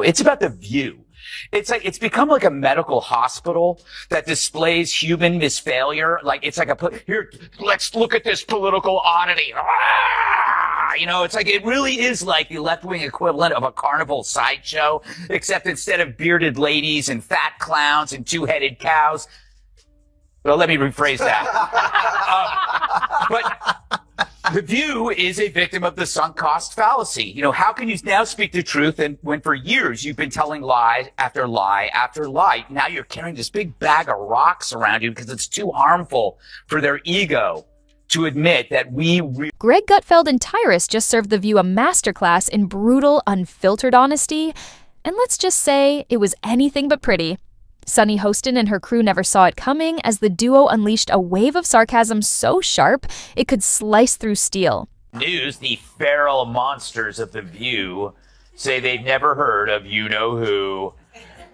It's about the view. It's become like a medical hospital that displays human misfailure. Like, it's like here, let's look at this political oddity. It's like, it really is like the left-wing equivalent of a carnival sideshow, except instead of bearded ladies and fat clowns and two-headed cows. Well, let me rephrase that. But The View is a victim of the sunk cost fallacy. How can you now speak the truth when for years you've been telling lie after lie after lie? Now you're carrying this big bag of rocks around you because it's too harmful for their ego to admit that Greg Gutfeld and Tyrus just served The View a masterclass in brutal, unfiltered honesty. And let's just say it was anything but pretty. Sunny Hostin and her crew never saw it coming as the duo unleashed a wave of sarcasm so sharp it could slice through steel. News, the feral monsters of The View say they've never heard of you-know-who.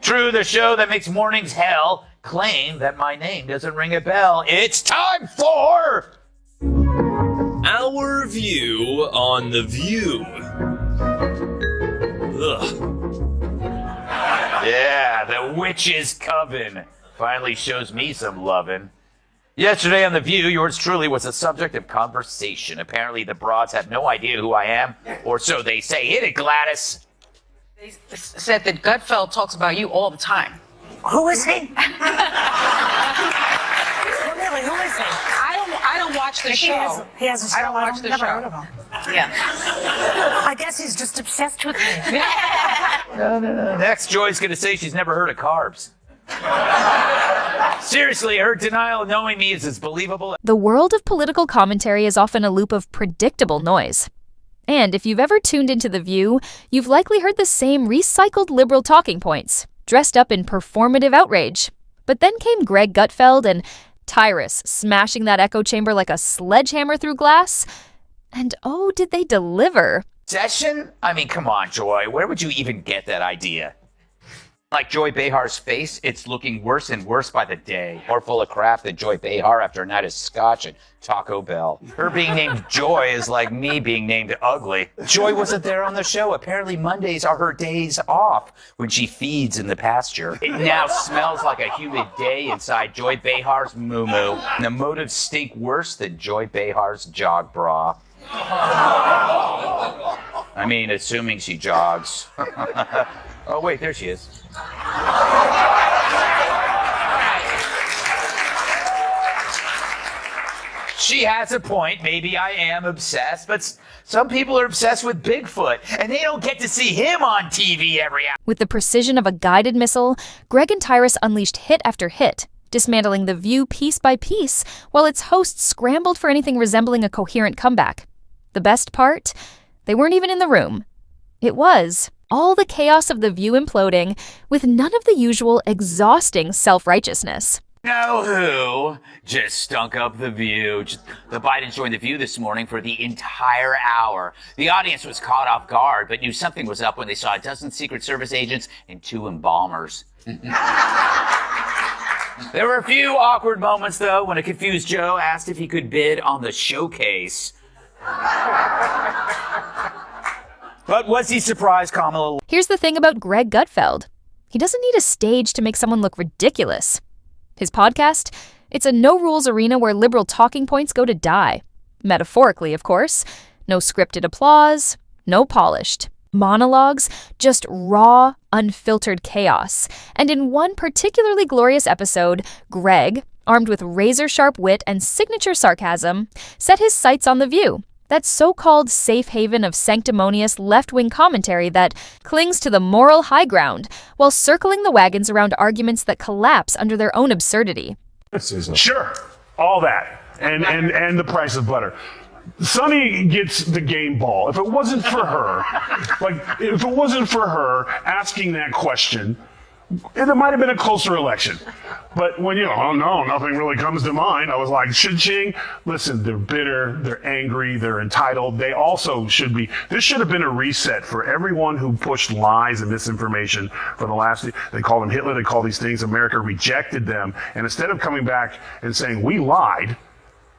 True, the show that makes mornings hell claim that my name doesn't ring a bell. It's time for... Our view on The View. Ugh. Yeah, the witch's coven finally shows me some lovin'. Yesterday on The View, yours truly was the subject of conversation. Apparently the broads have no idea who I am, or so they say. Hit it, Gladys. They said that Gutfeld talks about you all the time. Who is he? Really, who is he? I don't watch the show. He has a show. I don't watch the never show. heard of him. Yeah. I guess he's just obsessed with me. No. Next, Joy's going to say she's never heard of carbs. Seriously, her denial of knowing me is as believable. The world of political commentary is often a loop of predictable noise. And if you've ever tuned into The View, you've likely heard the same recycled liberal talking points, dressed up in performative outrage. But then came Greg Gutfeld and Tyrus, smashing that echo chamber like a sledgehammer through glass. And oh, did they deliver. Session? I mean, come on, Joy. Where would you even get that idea? Like Joy Behar's face, it's looking worse and worse by the day. More full of crap than Joy Behar after a night of scotch at Taco Bell. Her being named Joy is like me being named Ugly. Joy wasn't there on the show. Apparently Mondays are her days off when she feeds in the pasture. It now smells like a humid day inside Joy Behar's moo-moo. And the motives stink worse than Joy Behar's jog bra. I mean, assuming she jogs. Oh, wait, there she is. She has a point. Maybe I am obsessed, but some people are obsessed with Bigfoot, and they don't get to see him on TV every hour. With the precision of a guided missile, Greg and Tyrus unleashed hit after hit, dismantling The View piece by piece, while its hosts scrambled for anything resembling a coherent comeback. The best part? They weren't even in the room. It was all the chaos of The View imploding, with none of the usual exhausting self-righteousness. Know who just stunk up The View? The Bidens joined The View this morning for the entire hour. The audience was caught off guard, but knew something was up when they saw a dozen Secret Service agents and 2 embalmers. There were a few awkward moments, though, when a confused Joe asked if he could bid on the showcase. But was he surprised, Kamala? Here's the thing about Greg Gutfeld. He doesn't need a stage to make someone look ridiculous. His podcast? It's a no-rules arena where liberal talking points go to die. Metaphorically, of course. No scripted applause, no polished. Monologues, just raw, unfiltered chaos. And in one particularly glorious episode, Greg, armed with razor-sharp wit and signature sarcasm, set his sights on The View. That so-called safe haven of sanctimonious left-wing commentary that clings to the moral high ground while circling the wagons around arguments that collapse under their own absurdity. Sure, all that, and the price of butter. Sonny gets the game ball. If it wasn't for her, asking that question, it might have been a closer election. But when nothing really comes to mind, I was like, ching. Listen, they're bitter, they're angry, they're entitled. They also should be. This should have been a reset for everyone who pushed lies and misinformation for the last. They called him Hitler. They call these things. America rejected them, and instead of coming back and saying we lied,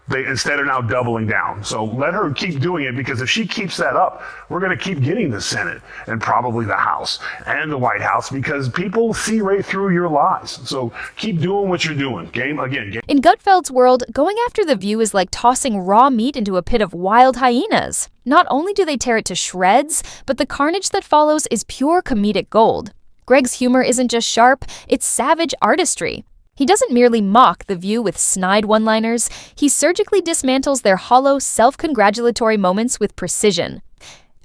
They instead are now doubling down. So let her keep doing it, because if she keeps that up, we're going to keep getting the Senate and probably the House and the White House, because people see right through your lies. So keep doing what you're doing. Game. In Gutfeld's world, going after The View is like tossing raw meat into a pit of wild hyenas. Not only do they tear it to shreds, but the carnage that follows is pure comedic gold. Greg's humor isn't just sharp, it's savage artistry. He doesn't merely mock The View with snide one-liners, he surgically dismantles their hollow, self-congratulatory moments with precision.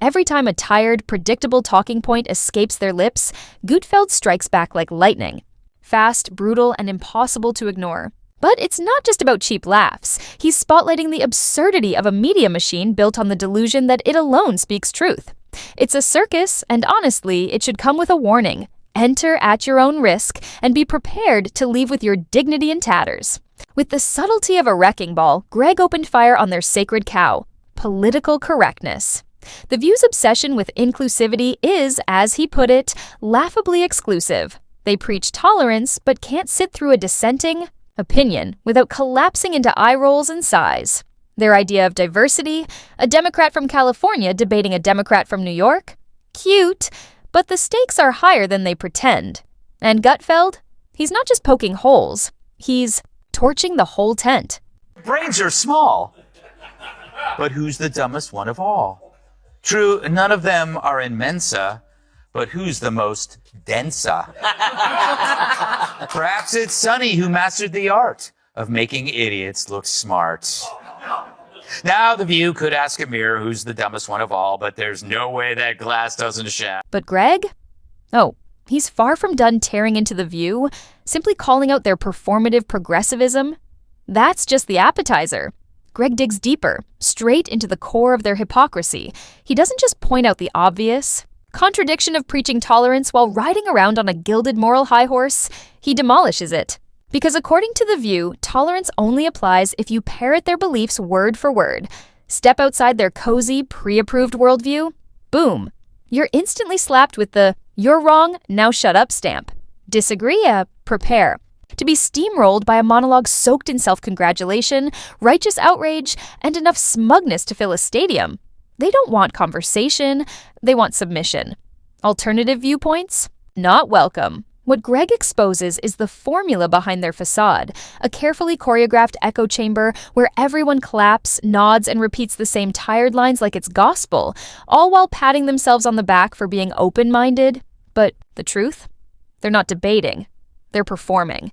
Every time a tired, predictable talking point escapes their lips, Gutfeld strikes back like lightning. Fast, brutal, and impossible to ignore. But it's not just about cheap laughs. He's spotlighting the absurdity of a media machine built on the delusion that it alone speaks truth. It's a circus, and honestly, it should come with a warning. Enter at your own risk, and be prepared to leave with your dignity in tatters. With the subtlety of a wrecking ball, Greg opened fire on their sacred cow: political correctness. The View's obsession with inclusivity is, as he put it, laughably exclusive. They preach tolerance, but can't sit through a dissenting opinion without collapsing into eye rolls and sighs. Their idea of diversity: a Democrat from California debating a Democrat from New York? Cute, but the stakes are higher than they pretend. And Gutfeld? He's not just poking holes, he's torching the whole tent. Brains are small. But who's the dumbest one of all? True, none of them are in Mensa, but who's the most densa? Perhaps it's Sonny who mastered the art of making idiots look smart. Now The View could ask a mirror who's the dumbest one of all, but there's no way that glass doesn't shatter. But Greg? Oh, he's far from done tearing into The View, simply calling out their performative progressivism. That's just the appetizer. Greg digs deeper, straight into the core of their hypocrisy. He doesn't just point out the obvious contradiction of preaching tolerance while riding around on a gilded moral high horse. He demolishes it. Because according to The View, tolerance only applies if you parrot their beliefs word for word. Step outside their cozy, pre-approved worldview, boom, you're instantly slapped with the "you're wrong, now shut up" stamp. Disagree? Prepare to be steamrolled by a monologue soaked in self-congratulation, righteous outrage, and enough smugness to fill a stadium. They don't want conversation, they want submission. Alternative viewpoints? Not welcome. What Greg exposes is the formula behind their facade, a carefully choreographed echo chamber where everyone claps, nods, and repeats the same tired lines like it's gospel, all while patting themselves on the back for being open-minded. But the truth? They're not debating. They're performing.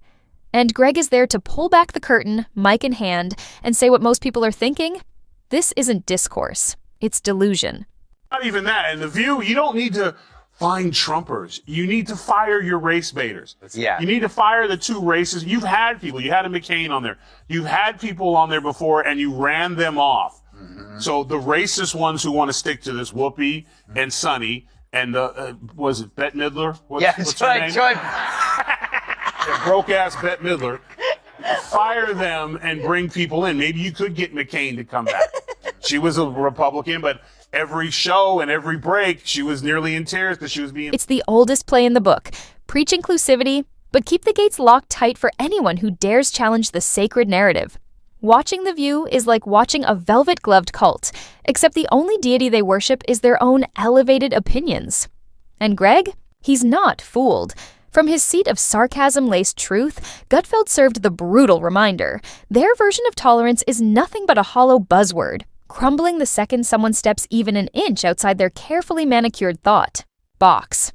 And Greg is there to pull back the curtain, mic in hand, and say what most people are thinking. This isn't discourse. It's delusion. Not even that. In The View, you don't need to find Trumpers. You need to fire your race baiters. Yeah. You need to fire the two races. You've had people. You had a McCain on there. You've had people on there before, and you ran them off. Mm-hmm. So the racist ones who want to stick to this, Whoopi and Sonny, and was it Bette Midler? What's her name? Broke-ass Bette Midler. Fire them and bring people in. Maybe you could get McCain to come back. She was a Republican, but every show and every break, she was nearly in tears because she was being... It's the oldest play in the book. Preach inclusivity, but keep the gates locked tight for anyone who dares challenge the sacred narrative. Watching The View is like watching a velvet-gloved cult, except the only deity they worship is their own elevated opinions. And Greg? He's not fooled. From his seat of sarcasm-laced truth, Gutfeld served the brutal reminder. Their version of tolerance is nothing but a hollow buzzword, crumbling the second someone steps even an inch outside their carefully manicured thought box.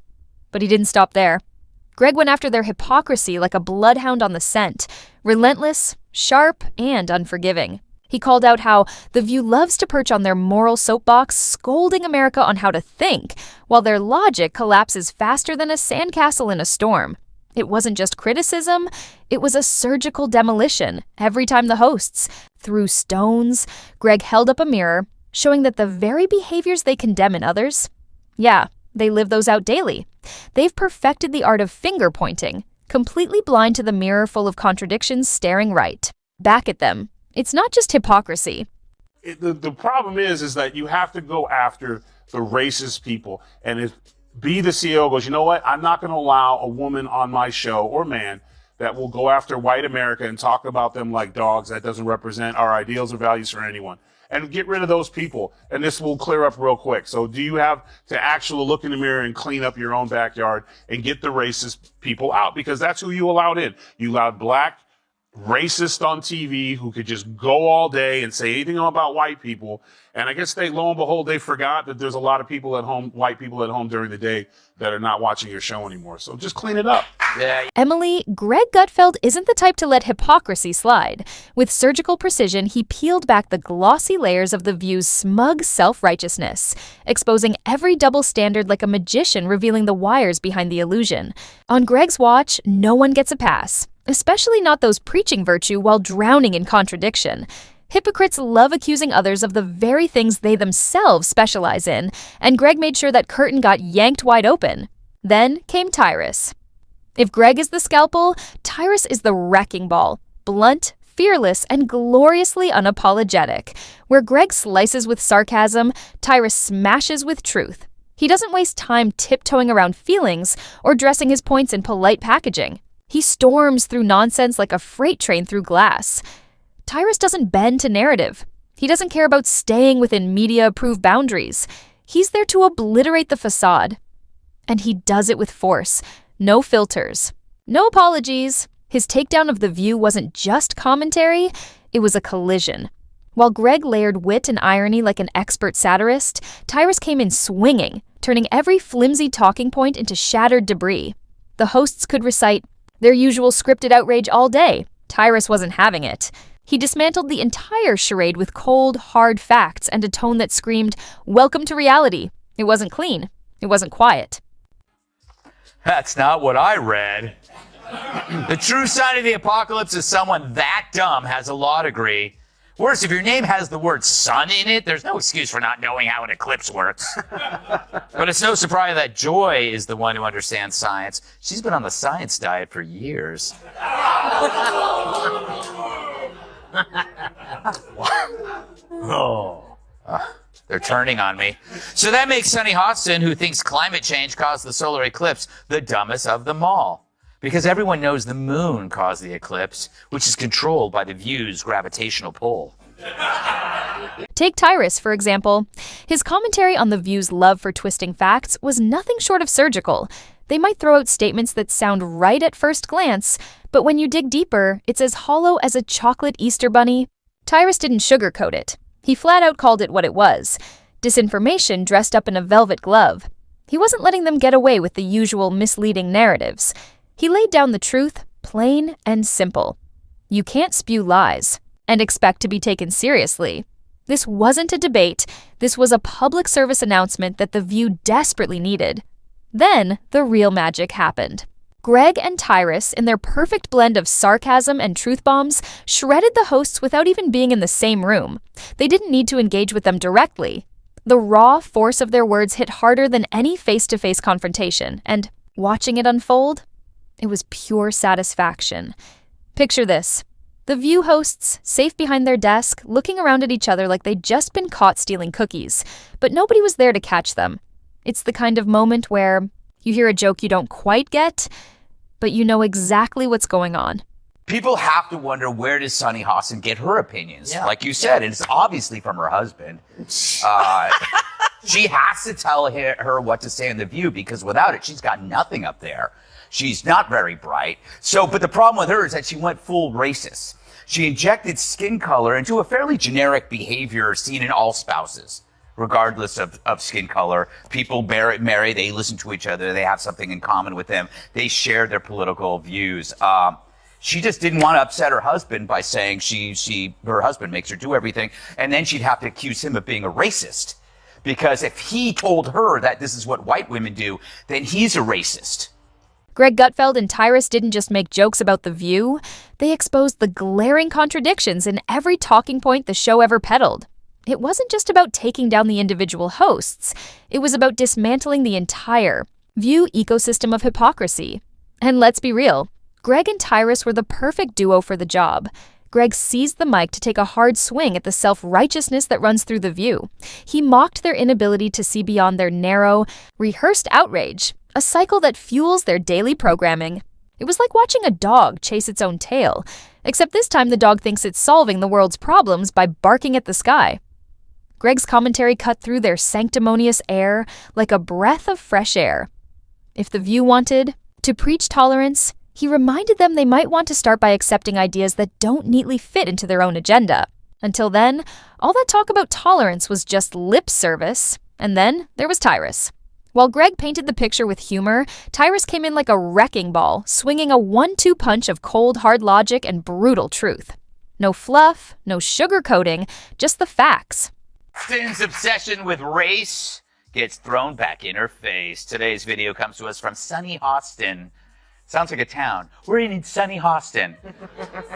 But he didn't stop there. Greg went after their hypocrisy like a bloodhound on the scent, relentless, sharp, and unforgiving. He called out how The View loves to perch on their moral soapbox, scolding America on how to think, while their logic collapses faster than a sandcastle in a storm. It wasn't just criticism, it was a surgical demolition every time the hosts threw stones. Greg held up a mirror, showing that the very behaviors they condemn in others, yeah, they live those out daily. They've perfected the art of finger-pointing, completely blind to the mirror full of contradictions staring right back at them. It's not just hypocrisy. The problem is that you have to go after the racist people. And if be the CEO goes, you know what, I'm not going to allow a woman on my show or man that will go after white America and talk about them like dogs. That doesn't represent our ideals or values for anyone. And get rid of those people, and this will clear up real quick. So do you have to actually look in the mirror and clean up your own backyard and get the racist people out? Because that's who you allowed in. You allowed black racist on TV who could just go all day and say anything about white people. And I guess lo and behold, they forgot that there's a lot of people at home, white people at home during the day that are not watching your show anymore. So just clean it up. Yeah. Emily, Greg Gutfeld isn't the type to let hypocrisy slide. With surgical precision, he peeled back the glossy layers of The View's smug self-righteousness, exposing every double standard like a magician revealing the wires behind the illusion. On Greg's watch, no one gets a pass, especially not those preaching virtue while drowning in contradiction. Hypocrites love accusing others of the very things they themselves specialize in, and Greg made sure that curtain got yanked wide open. Then came Tyrus. If Greg is the scalpel, Tyrus is the wrecking ball, blunt, fearless, and gloriously unapologetic. Where Greg slices with sarcasm, Tyrus smashes with truth. He doesn't waste time tiptoeing around feelings or dressing his points in polite packaging. He storms through nonsense like a freight train through glass. Tyrus doesn't bend to narrative. He doesn't care about staying within media-approved boundaries. He's there to obliterate the facade. And he does it with force. No filters. No apologies. His takedown of The View wasn't just commentary, it was a collision. While Greg layered wit and irony like an expert satirist, Tyrus came in swinging, turning every flimsy talking point into shattered debris. The hosts could recite their usual scripted outrage all day. Tyrus wasn't having it. He dismantled the entire charade with cold, hard facts and a tone that screamed, "Welcome to reality." It wasn't clean. It wasn't quiet. That's not what I read. The true sign of the apocalypse is someone that dumb has a law degree. Worse, if your name has the word sun in it, there's no excuse for not knowing how an eclipse works. But it's no surprise that Joy is the one who understands science. She's been on the science diet for years. They're turning on me. So that makes Sonny Hostin, who thinks climate change caused the solar eclipse, the dumbest of them all. Because everyone knows the moon caused the eclipse, which is controlled by the View's gravitational pull. Take Tyrus, for example. His commentary on The View's love for twisting facts was nothing short of surgical. They might throw out statements that sound right at first glance, but when you dig deeper, it's as hollow as a chocolate Easter bunny. Tyrus didn't sugarcoat it. He flat out called it what it was: disinformation dressed up in a velvet glove. He wasn't letting them get away with the usual misleading narratives. He laid down the truth, plain and simple. You can't spew lies and expect to be taken seriously. This wasn't a debate. This was a public service announcement that The View desperately needed. Then, the real magic happened. Greg and Tyrus, in their perfect blend of sarcasm and truth bombs, shredded the hosts without even being in the same room. They didn't need to engage with them directly. The raw force of their words hit harder than any face-to-face confrontation, and watching it unfold, it was pure satisfaction. Picture this. The View hosts, safe behind their desk, looking around at each other like they'd just been caught stealing cookies, but nobody was there to catch them. It's the kind of moment where you hear a joke you don't quite get, but you know exactly what's going on. People have to wonder, where does Sonny Hostin get her opinions? Yeah. Like you said, and it's obviously from her husband. She has to tell her what to say in The View, because without it, she's got nothing up there. She's not very bright. But the problem with her is that she went full racist. She injected skin color into a fairly generic behavior seen in all spouses, regardless of skin color. People marry, they listen to each other, they have something in common with them, they share their political views. She just didn't want to upset her husband by saying her husband makes her do everything, and then she'd have to accuse him of being a racist. Because if he told her that this is what white women do, then he's a racist. Greg Gutfeld and Tyrus didn't just make jokes about The View, they exposed the glaring contradictions in every talking point the show ever peddled. It wasn't just about taking down the individual hosts, it was about dismantling the entire View ecosystem of hypocrisy. And let's be real, Greg and Tyrus were the perfect duo for the job. Greg seized the mic to take a hard swing at the self-righteousness that runs through The View. He mocked their inability to see beyond their narrow, rehearsed outrage, a cycle that fuels their daily programming. It was like watching a dog chase its own tail, except this time the dog thinks it's solving the world's problems by barking at the sky. Greg's commentary cut through their sanctimonious air like a breath of fresh air. If The View wanted to preach tolerance, he reminded them they might want to start by accepting ideas that don't neatly fit into their own agenda. Until then, all that talk about tolerance was just lip service. And then there was Tyrus. While Greg painted the picture with humor, Tyrus came in like a wrecking ball, swinging a 1-2 punch of cold, hard logic and brutal truth. No fluff, no sugarcoating, just the facts. Hostin's obsession with race gets thrown back in her face. Today's video comes to us from sunny Hostin. Sounds like a town. We're in sunny Hostin.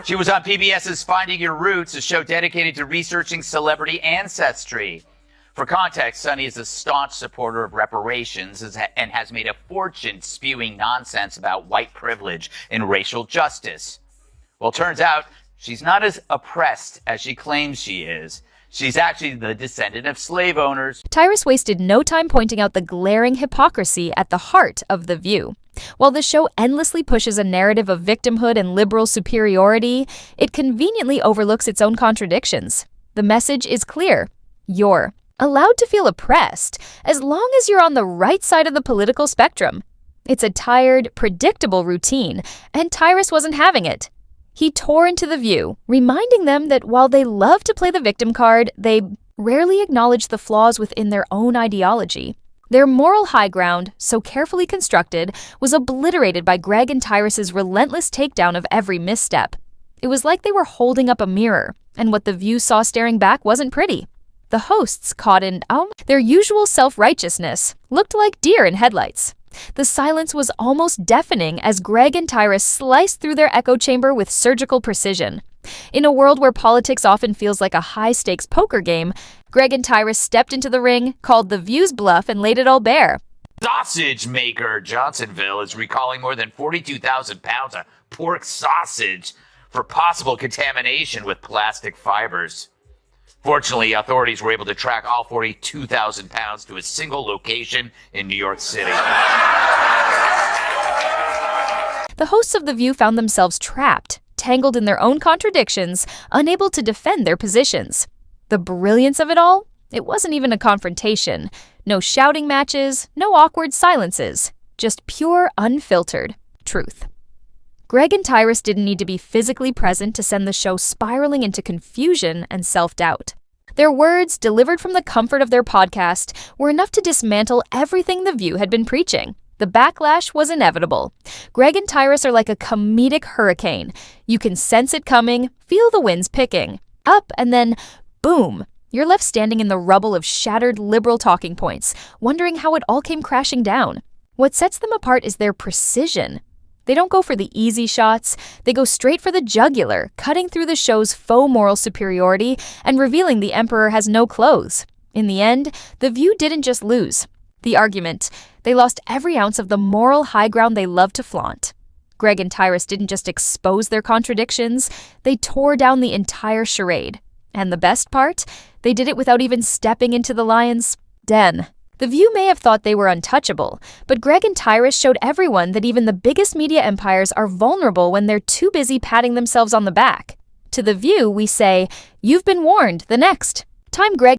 She was on PBS's Finding Your Roots, a show dedicated to researching celebrity ancestry. For context, Sunny is a staunch supporter of reparations and has made a fortune spewing nonsense about white privilege and racial justice. Well, turns out she's not as oppressed as she claims she is. She's actually the descendant of slave owners. Tyrus wasted no time pointing out the glaring hypocrisy at the heart of The View. While the show endlessly pushes a narrative of victimhood and liberal superiority, it conveniently overlooks its own contradictions. The message is clear. You're allowed to feel oppressed as long as you're on the right side of the political spectrum. It's a tired, predictable routine, and Tyrus wasn't having it. He tore into The View, reminding them that while they love to play the victim card, they rarely acknowledge the flaws within their own ideology. Their moral high ground, so carefully constructed, was obliterated by Greg and Tyrus's relentless takedown of every misstep. It was like they were holding up a mirror, and what The View saw staring back wasn't pretty. The hosts, caught in their usual self-righteousness, looked like deer in headlights. The silence was almost deafening as Greg and Tyrus sliced through their echo chamber with surgical precision. In a world where politics often feels like a high-stakes poker game, Greg and Tyrus stepped into the ring, called The View's bluff, and laid it all bare. Sausage maker Johnsonville is recalling more than 42,000 pounds of pork sausage for possible contamination with plastic fibers. Fortunately, authorities were able to track all 42,000 pounds to a single location in New York City. The hosts of The View found themselves trapped, tangled in their own contradictions, unable to defend their positions. The brilliance of it all? It wasn't even a confrontation. No shouting matches, no awkward silences. Just pure, unfiltered truth. Greg and Tyrus didn't need to be physically present to send the show spiraling into confusion and self-doubt. Their words, delivered from the comfort of their podcast, were enough to dismantle everything The View had been preaching. The backlash was inevitable. Greg and Tyrus are like a comedic hurricane. You can sense it coming, feel the winds picking. Up and then, boom, you're left standing in the rubble of shattered liberal talking points, wondering how it all came crashing down. What sets them apart is their precision. They don't go for the easy shots, they go straight for the jugular, cutting through the show's faux moral superiority and revealing the emperor has no clothes. In the end, The View didn't just lose the argument, they lost every ounce of the moral high ground they love to flaunt. Greg and Tyrus didn't just expose their contradictions, they tore down the entire charade. And the best part? They did it without even stepping into the lion's den. The View may have thought they were untouchable, but Greg and Tyrus showed everyone that even the biggest media empires are vulnerable when they're too busy patting themselves on the back. To The View, we say, "You've been warned, the next time Greg